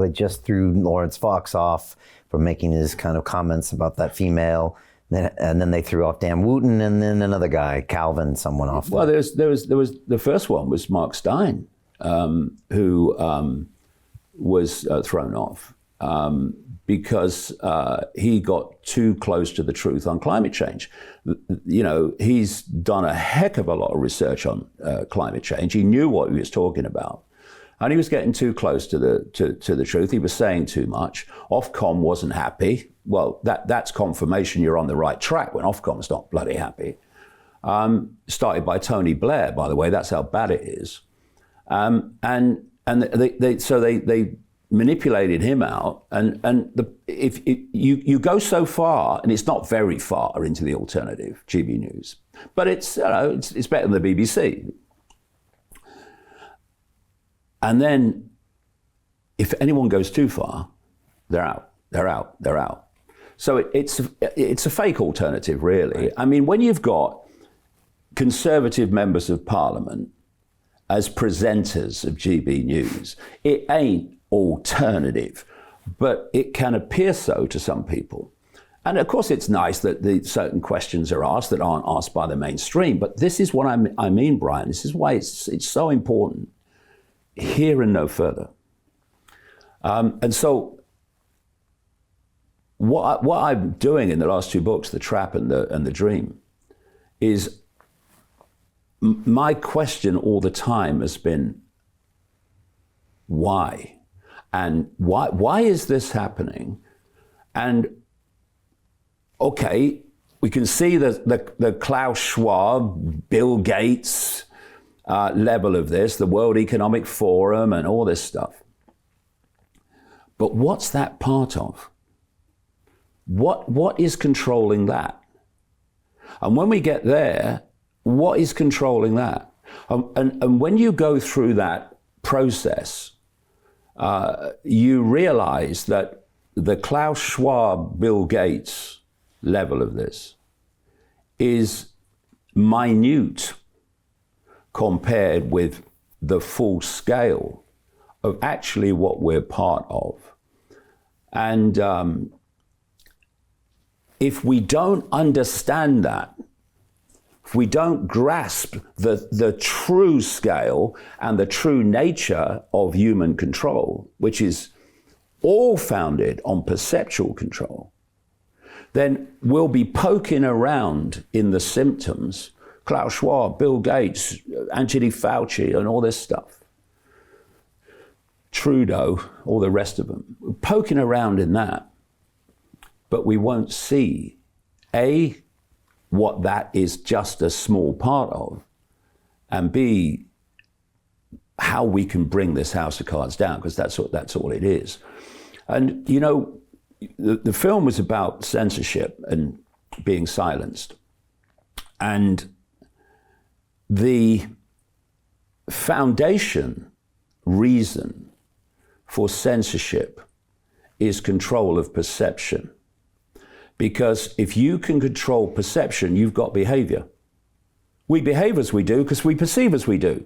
They just threw Lawrence Fox off for making his kind of comments about that female. And then they threw off Dan Wooten, and then another guy, Calvin, someone off. Well, there was the first one was Mark Stein, who was thrown off because he got too close to the truth on climate change. You know, he's done a heck of a lot of research on climate change. He knew what he was talking about. And he was getting too close to the truth. He was saying too much. Ofcom wasn't happy. Well, that's confirmation you're on the right track when Ofcom's not bloody happy. Started by Tony Blair, by the way. That's how bad it is. And they manipulated him out. If you go so far, and it's not very far into the alternative GB News, but it's better than the BBC. And then, if anyone goes too far, they're out. So it's a fake alternative, really. Right. I mean, when you've got Conservative members of Parliament as presenters of GB News, it ain't alternative, but it can appear so to some people. And of course, it's nice that certain questions are asked that aren't asked by the mainstream. But this is what I mean, Brian. This is why it's so important. Here and no further. And so what I'm doing in the last two books, The Trap and the Dream, is my question all the time has been, why? And why is this happening? And okay, we can see the Klaus Schwab, Bill Gates level of this, the World Economic Forum and all this stuff. But what's that part of? What is controlling that? And when we get there, what is controlling that? And when you go through that process, you realize that the Klaus Schwab, Bill Gates level of this is minute compared with the full scale of actually what we're part of. And if we don't understand that, if we don't grasp the true scale and the true nature of human control, which is all founded on perceptual control, then we'll be poking around in the symptoms. Klaus Schwab, Bill Gates, Anthony Fauci, and all this stuff. Trudeau, all the rest of them. We're poking around in that, but we won't see, A, what that is just a small part of, and B, how we can bring this house of cards down, because that's all it is. And, you know, the film was about censorship and being silenced. And the foundation reason for censorship is control of perception. Because if you can control perception, you've got behavior. We behave as we do because we perceive as we do.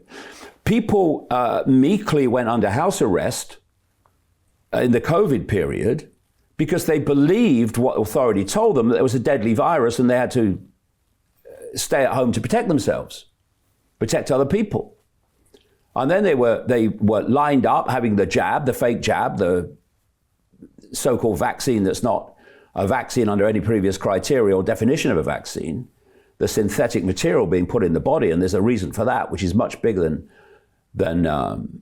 People meekly went under house arrest in the COVID period because they believed what authority told them, that there was a deadly virus and they had to stay at home to protect themselves, protect other people. And then they were lined up having the jab, the fake jab, the so-called vaccine that's not a vaccine under any previous criteria or definition of a vaccine, the synthetic material being put in the body, and there's a reason for that, which is much bigger than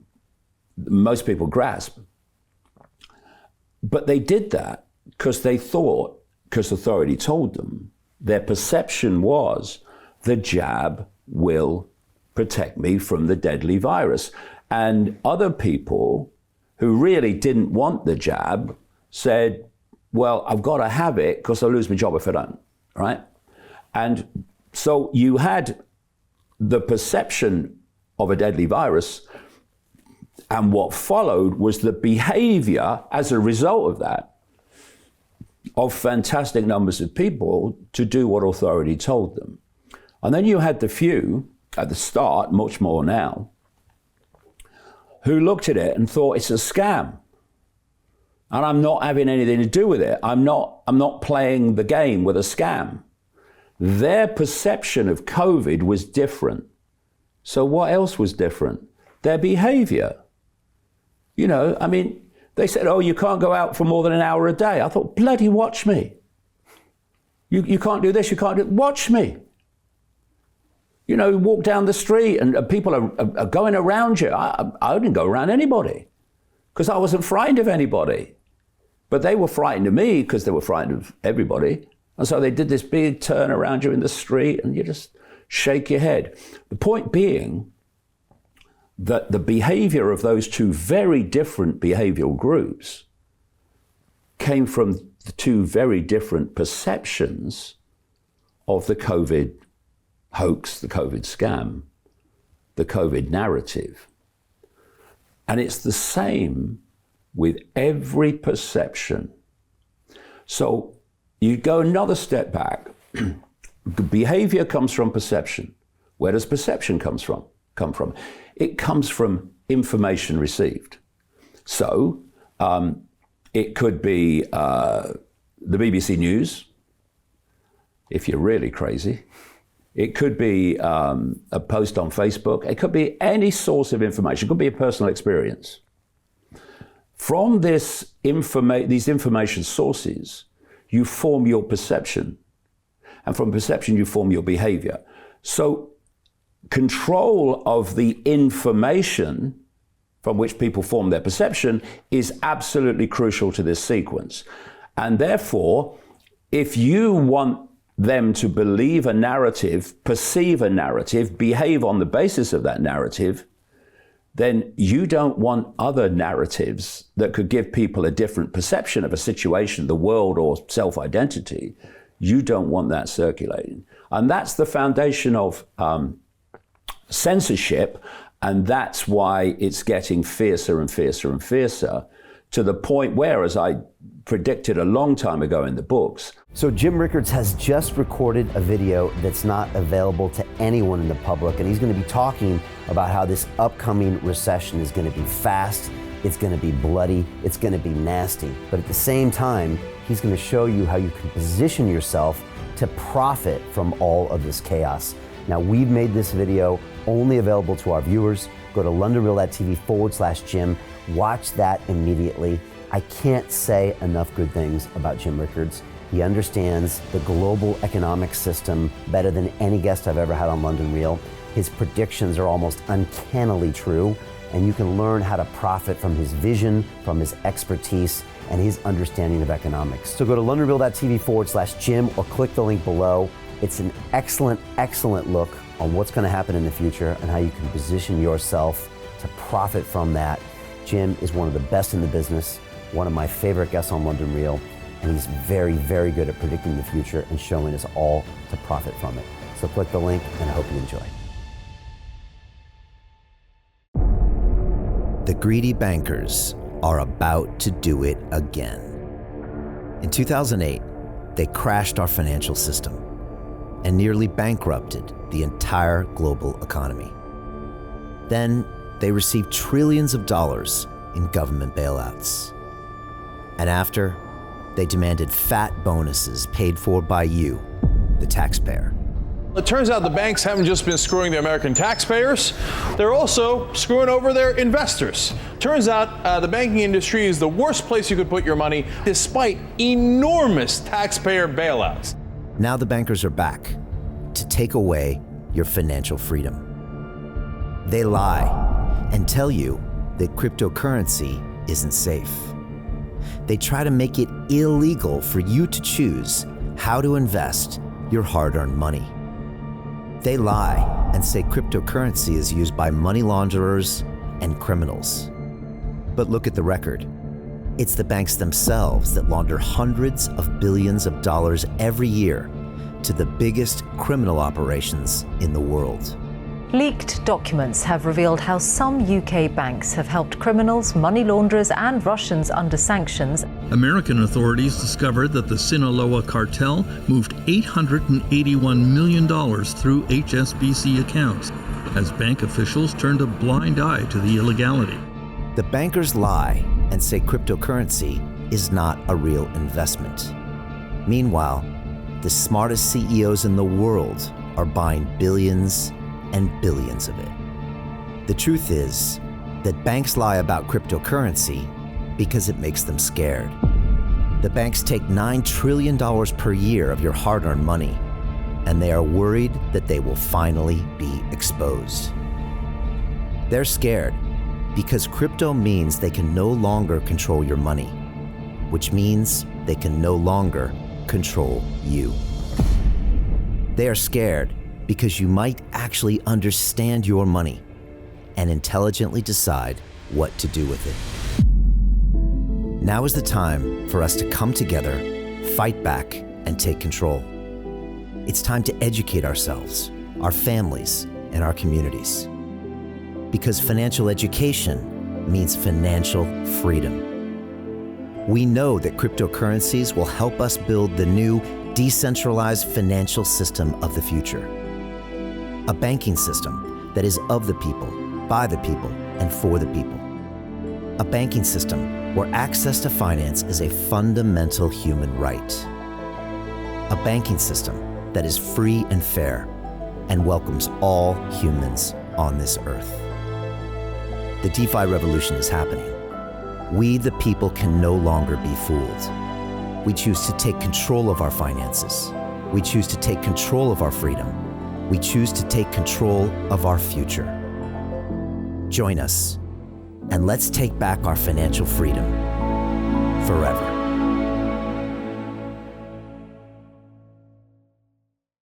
most people grasp. But they did that because they thought, because authority told them, their perception was the jab will protect me from the deadly virus. And other people who really didn't want the jab said, well, I've got to have it because I'll lose my job if I don't, right? And so you had the perception of a deadly virus, and what followed was the behavior as a result of that of fantastic numbers of people to do what authority told them. And then you had the few at the start, much more now, who looked at it and thought it's a scam. And I'm not having anything to do with it. I'm not playing the game with a scam. Their perception of COVID was different. So what else was different? Their behavior. You know, I mean, they said, oh, you can't go out for more than an hour a day. I thought, bloody watch me. You can't do this, you can't do it. Watch me. You know, walk down the street and people are going around you. I didn't go around anybody because I wasn't frightened of anybody. But they were frightened of me because they were frightened of everybody. And so they did this big turn around you in the street and you just shake your head. The point being that the behavior of those two very different behavioral groups came from the two very different perceptions of the COVID hoax, the COVID scam, the COVID narrative. And it's the same with every perception. So you go another step back. Behavior comes from perception. Where does perception come from? It comes from information received. So it could be the BBC News, if you're really crazy. It could be a post on Facebook. It could be any source of information. It could be a personal experience. From these information sources, you form your perception. And from perception, you form your behavior. So control of the information from which people form their perception is absolutely crucial to this sequence. And therefore, if you want them to believe a narrative, perceive a narrative, behave on the basis of that narrative, then you don't want other narratives that could give people a different perception of a situation, the world, or self-identity. You don't want that circulating. And that's the foundation of censorship, and that's why it's getting fiercer and fiercer and fiercer, to the point where, as I predicted a long time ago in the books. So Jim Rickards has just recorded a video that's not available to anyone in the public, and he's going to be talking about how this upcoming recession is going to be fast, it's going to be bloody, it's going to be nasty. But at the same time, he's going to show you how you can position yourself to profit from all of this chaos. Now, we've made this video only available to our viewers. Go to londonreal.tv/Jim. Watch that immediately. I can't say enough good things about Jim Rickards. He understands the global economic system better than any guest I've ever had on London Real. His predictions are almost uncannily true, and you can learn how to profit from his vision, from his expertise, and his understanding of economics. So go to londonreal.tv/Jim or click the link below. It's an excellent, excellent look on what's going to happen in the future and how you can position yourself to profit from that. Jim is one of the best in the business, one of my favorite guests on London Real, and he's very, very good at predicting the future and showing us all to profit from it. So click the link, and I hope you enjoy. The greedy bankers are about to do it again. In 2008, they crashed our financial system and nearly bankrupted the entire global economy. Then they received trillions of dollars in government bailouts. And after, they demanded fat bonuses paid for by you, the taxpayer. It turns out the banks haven't just been screwing the American taxpayers, they're also screwing over their investors. Turns out the banking industry is the worst place you could put your money, despite enormous taxpayer bailouts. Now the bankers are back to take away your financial freedom. They lie and tell you that cryptocurrency isn't safe. They try to make it illegal for you to choose how to invest your hard-earned money. They lie and say cryptocurrency is used by money launderers and criminals. But look at the record. It's the banks themselves that launder hundreds of billions of dollars every year to the biggest criminal operations in the world. Leaked documents have revealed how some UK banks have helped criminals, money launderers and Russians under sanctions. American authorities discovered that the Sinaloa cartel moved $881 million through HSBC accounts as bank officials turned a blind eye to the illegality. The bankers lie and say cryptocurrency is not a real investment. Meanwhile, the smartest CEOs in the world are buying billions and billions of it. The truth is that banks lie about cryptocurrency because it makes them scared. The banks take $9 trillion per year of your hard-earned money, and they are worried that they will finally be exposed. They're scared because crypto means they can no longer control your money, which means they can no longer control you. They are scared because you might actually understand your money and intelligently decide what to do with it. Now is the time for us to come together, fight back, and take control. It's time to educate ourselves, our families, and our communities. Because financial education means financial freedom. We know that cryptocurrencies will help us build the new decentralized financial system of the future. A banking system that is of the people, by the people, and for the people. A banking system where access to finance is a fundamental human right. A banking system that is free and fair and welcomes all humans on this earth. The DeFi revolution is happening. We, the people, can no longer be fooled. We choose to take control of our finances. We choose to take control of our freedom. We choose to take control of our future. Join us, and let's take back our financial freedom forever.